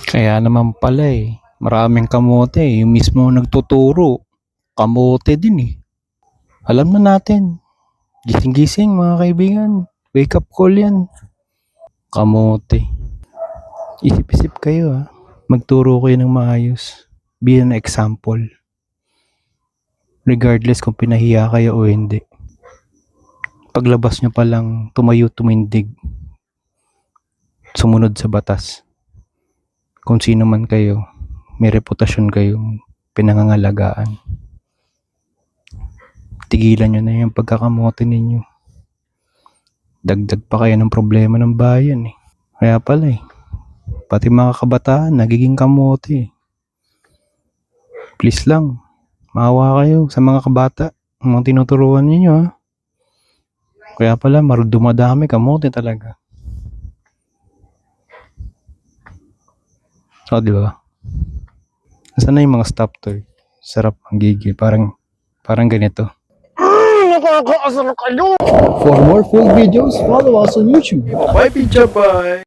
Kaya naman pala maraming kamote yung mismo nagtuturo. Kamote din Alam na natin. Gising-gising mga kaibigan. Wake up call yan. Kamote. Isip-isip kayo Magturo kayo ng maayos. Be an example. Regardless kung pinahiya kayo o hindi. Paglabas nyo palang tumayo tumindig. Sumunod sa batas. Kung sino man kayo, may reputasyon kayong pinangangalagaan. Tigilan nyo na yung pagkakamote ninyo. Dagdag pa kayo ng problema ng bayan Kaya pala pati mga kabataan nagiging kamote Please lang, maawa kayo sa mga kabata, mga tinuturuan ninyo Kaya pala dumadami kamote talaga. So, di ba? Nasaan na yung mga stop toy? Sarap ang gigil. Parang ganito. Nakakaasar kayo! For more full videos, follow us on YouTube. Bye, Picha Bye!